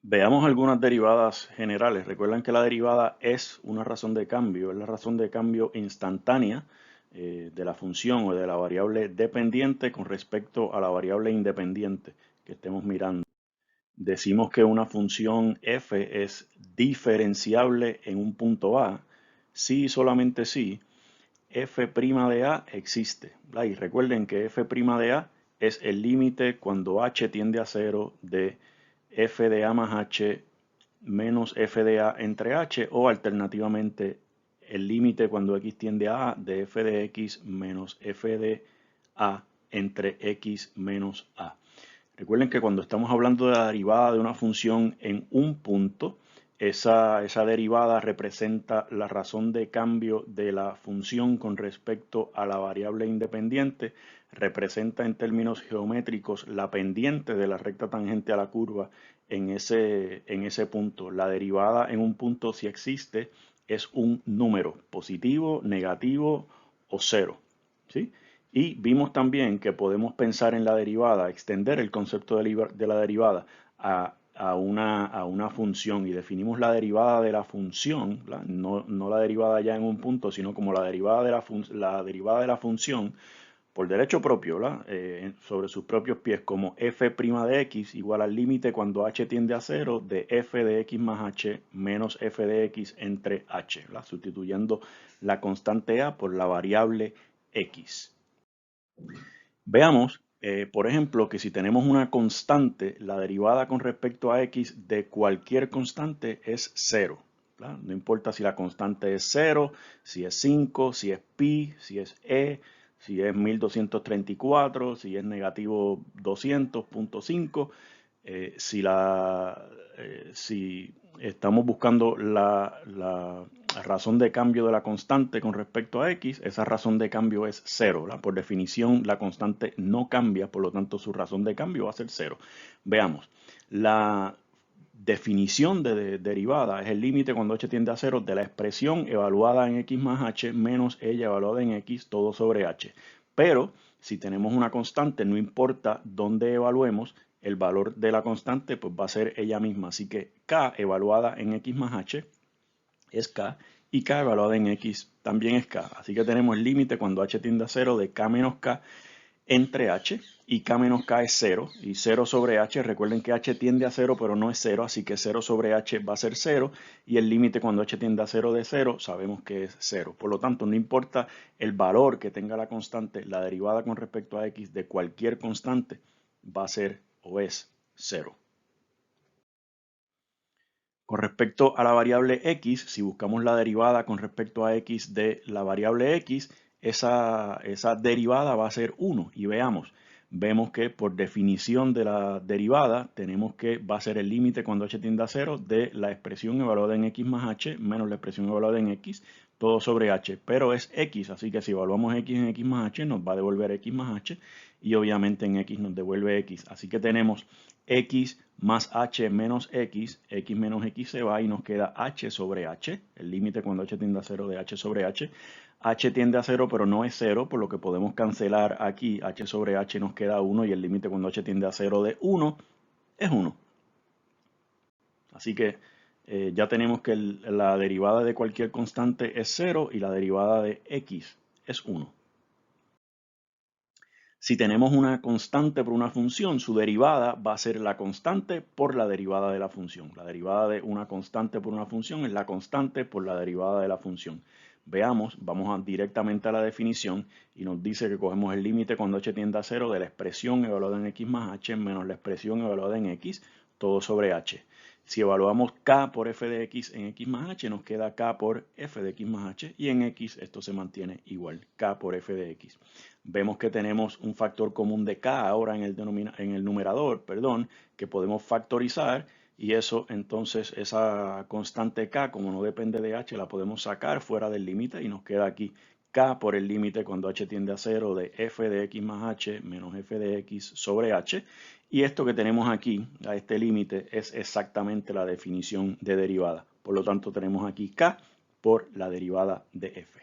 Veamos algunas derivadas generales. Recuerden que la derivada es una razón de cambio, es la razón de cambio instantánea de la función o de la variable dependiente con respecto a la variable independiente que estemos mirando. Decimos que una función f es diferenciable en un punto A si y solamente si f' de A existe. ¿Verdad? Y recuerden que f' de A es el límite cuando h tiende a 0 de f de A más h menos f de A entre h, o alternativamente el límite cuando x tiende a A de f de x menos f de A entre x menos A. Recuerden que cuando estamos hablando de la derivada de una función en un punto, esa derivada representa la razón de cambio de la función con respecto a la variable independiente, representa en términos geométricos la pendiente de la recta tangente a la curva en ese punto. La derivada en un punto, si existe, es un número positivo, negativo o cero, ¿sí? Y vimos también que podemos pensar en la derivada, extender el concepto de la derivada a una función, y definimos la derivada de la función, no la derivada ya en un punto, sino como la derivada de la función por derecho propio, sobre sus propios pies, como f' de x igual al límite cuando h tiende a 0 de f de x más h menos f de x entre h, sustituyendo la constante a por la variable x. Veamos, por ejemplo, que si tenemos una constante, la derivada con respecto a x de cualquier constante es 0. No importa si la constante es 0, si es 5, si es pi, si es e, si es 1234, si es negativo 200.5. Si estamos buscando la razón de cambio de la constante con respecto a x, esa razón de cambio es 0. Por definición, la constante no cambia, por lo tanto su razón de cambio va a ser 0. Veamos, la definición de derivada es el límite cuando h tiende a 0 de la expresión evaluada en x más h menos ella evaluada en x todo sobre h. Pero si tenemos una constante, no importa dónde evaluemos, el valor de la constante pues va a ser ella misma. Así que k evaluada en x más h es k, y k evaluada en x también es k. Así que tenemos el límite cuando h tiende a 0 de k menos k entre h, y k menos k es 0, y 0 sobre h, recuerden que h tiende a 0 pero no es 0, así que 0 sobre h va a ser 0, y el límite cuando h tiende a 0 de 0 sabemos que es 0. Por lo tanto, no importa el valor que tenga la constante, la derivada con respecto a x de cualquier constante va a ser o es 0. Con respecto a la variable x, si buscamos la derivada con respecto a x de la variable x, esa derivada va a ser 1. Y vemos que por definición de la derivada tenemos que va a ser el límite cuando h tiende a 0 de la expresión evaluada en x más h menos la expresión evaluada en x, todo sobre h. Pero es x, así que si evaluamos x en x más h nos va a devolver x más h, y obviamente en x nos devuelve x. Así que tenemos x más h menos x menos x se va y nos queda h sobre h, el límite cuando h tiende a 0 de h sobre h. H tiende a 0 pero no es 0, por lo que podemos cancelar aquí, h sobre h nos queda 1, y el límite cuando h tiende a 0 de 1 es 1. Así que ya tenemos que la derivada de cualquier constante es 0 y la derivada de x es 1. Si tenemos una constante por una función, su derivada va a ser la constante por la derivada de la función. La derivada de una constante por una función es la constante por la derivada de la función. Veamos, directamente a la definición, y nos dice que cogemos el límite cuando h tiende a 0 de la expresión evaluada en x más h menos la expresión evaluada en x, todo sobre h. Si evaluamos k por f de x en x más h, nos queda k por f de x más h, y en x esto se mantiene igual, k por f de x. Vemos que tenemos un factor común de k ahora en el numerador, que podemos factorizar, y eso entonces esa constante k, como no depende de h, la podemos sacar fuera del límite y nos queda aquí k por el límite cuando h tiende a 0 de f de x más h menos f de x sobre h. Y esto que tenemos aquí, a este límite, es exactamente la definición de derivada. Por lo tanto, tenemos aquí k por la derivada de f.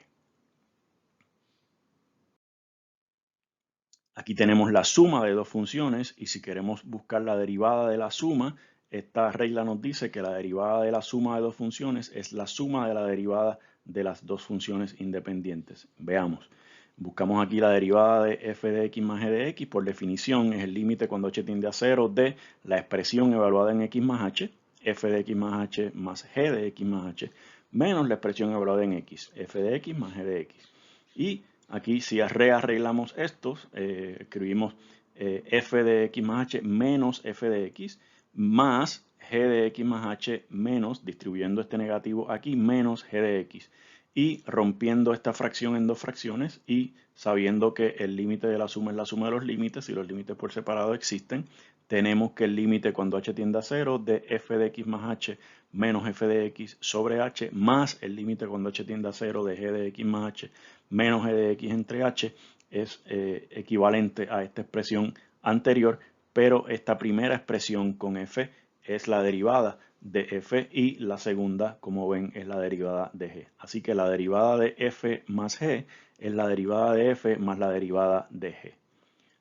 Aquí tenemos la suma de dos funciones, y si queremos buscar la derivada de la suma, esta regla nos dice que la derivada de la suma de dos funciones es la suma de la derivada de las dos funciones independientes. Veamos. Buscamos aquí la derivada de f de x más g de x. Por definición, es el límite cuando h tiende a 0 de la expresión evaluada en x más h, f de x más h más g de x más h, menos la expresión evaluada en x, f de x más g de x. Y aquí si rearreglamos estos, escribimos f de x más h menos f de x más g de x más h menos, distribuyendo este negativo aquí, menos g de x. Y rompiendo esta fracción en dos fracciones y sabiendo que el límite de la suma es la suma de los límites, y los límites por separado existen, tenemos que el límite cuando h tiende a 0 de f de x más h menos f de x sobre h más el límite cuando h tiende a 0 de g de x más h menos g de x entre h es equivalente a esta expresión anterior, pero esta primera expresión con f es la derivada de f y la segunda, como ven, es la derivada de g. Así que la derivada de f más g es la derivada de f más la derivada de g.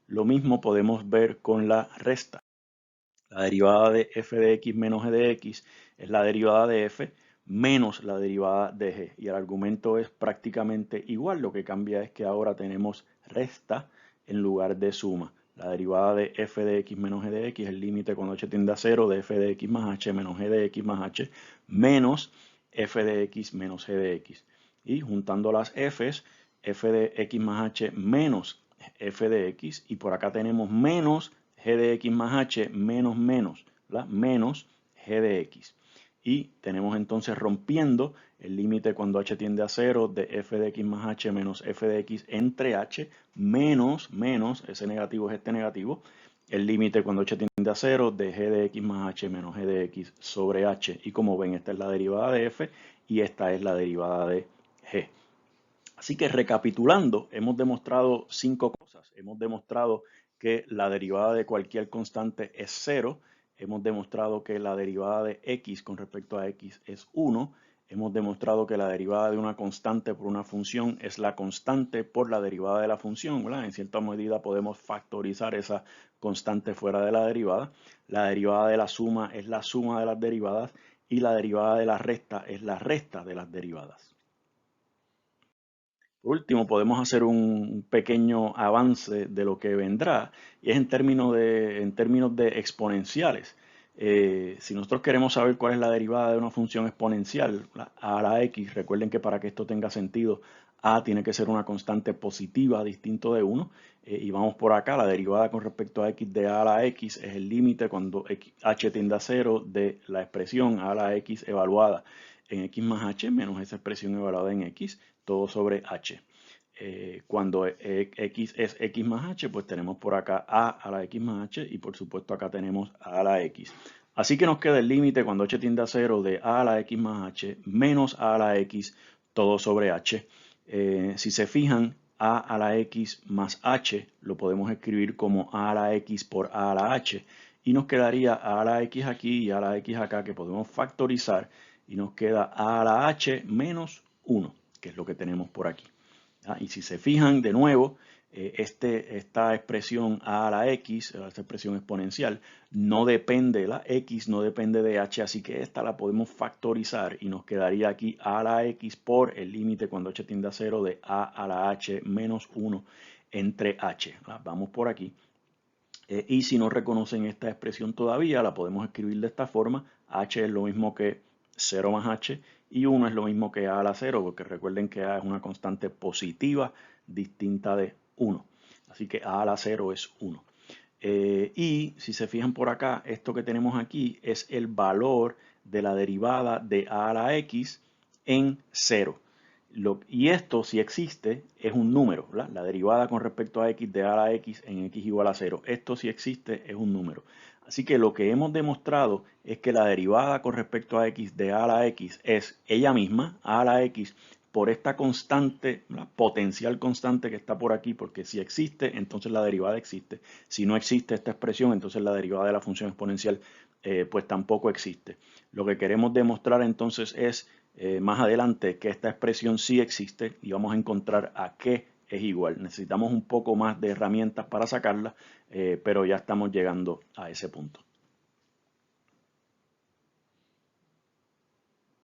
Lo mismo podemos ver con la resta. La derivada de f de x menos g de x es la derivada de f menos la derivada de g. Y el argumento es prácticamente igual. Lo que cambia es que ahora tenemos resta en lugar de suma. La derivada de f de x menos g de x es el límite cuando h tiende a 0 de f de x más h menos g de x más h menos f de x menos g de x. Y juntando las f's, f de x más h menos f de x, y por acá tenemos menos g de x más h menos menos, ¿verdad? Menos g de x. Y tenemos entonces rompiendo el límite cuando h tiende a 0 de f de x más h menos f de x entre h menos, ese negativo es este negativo, el límite cuando h tiende a 0 de g de x más h menos g de x sobre h. Y como ven, esta es la derivada de f y esta es la derivada de g. Así que recapitulando, hemos demostrado 5 cosas. Hemos demostrado que la derivada de cualquier constante es 0. Hemos demostrado que la derivada de x con respecto a x es 1. Hemos demostrado que la derivada de una constante por una función es la constante por la derivada de la función, ¿verdad? En cierta medida podemos factorizar esa constante fuera de la derivada. La derivada de la suma es la suma de las derivadas y la derivada de la resta es la resta de las derivadas. Por último, podemos hacer un pequeño avance de lo que vendrá, y es en términos de exponenciales. Si nosotros queremos saber cuál es la derivada de una función exponencial, a a la x, recuerden que para que esto tenga sentido, a tiene que ser una constante positiva distinto de 1, y vamos por acá, la derivada con respecto a x de a la x es el límite cuando h tiende a 0 de la expresión a la x evaluada en x más h menos esa expresión evaluada en x, todo sobre h. Cuando x es x más h, pues tenemos por acá a la x más h y por supuesto acá tenemos a la x. Así que nos queda el límite cuando h tiende a 0 de a la x más h menos a la x todo sobre h. Si se fijan, a la x más h lo podemos escribir como a la x por a la h y nos quedaría a la x aquí y a la x acá que podemos factorizar y nos queda a la h menos 1, que es lo que tenemos por aquí. Y si se fijan de nuevo, esta expresión a la x, esta expresión exponencial, no depende, la x no depende de h, así que esta la podemos factorizar y nos quedaría aquí a la x por el límite cuando h tiende a 0 de a la h menos 1 entre h. Vamos por aquí. Y si no reconocen esta expresión todavía, la podemos escribir de esta forma. H es lo mismo que 0 más h y 1 es lo mismo que a a la 0, porque recuerden que a es una constante positiva distinta de 1. Así que a la 0 es 1. Y si se fijan por acá, esto que tenemos aquí es el valor de la derivada de a la x en 0. Y esto, si existe, es un número, ¿verdad? La derivada con respecto a x de a la x en x igual a 0. Esto, si existe, es un número. Así que lo que hemos demostrado es que la derivada con respecto a x de a la x es ella misma, a la x, por esta constante, ¿verdad? Potencial constante que está por aquí, porque si existe, entonces la derivada existe. Si no existe esta expresión, entonces la derivada de la función exponencial pues tampoco existe. Lo que queremos demostrar entonces es más adelante que esta expresión sí existe y vamos a encontrar a qué es igual. Necesitamos un poco más de herramientas para sacarla, pero ya estamos llegando a ese punto.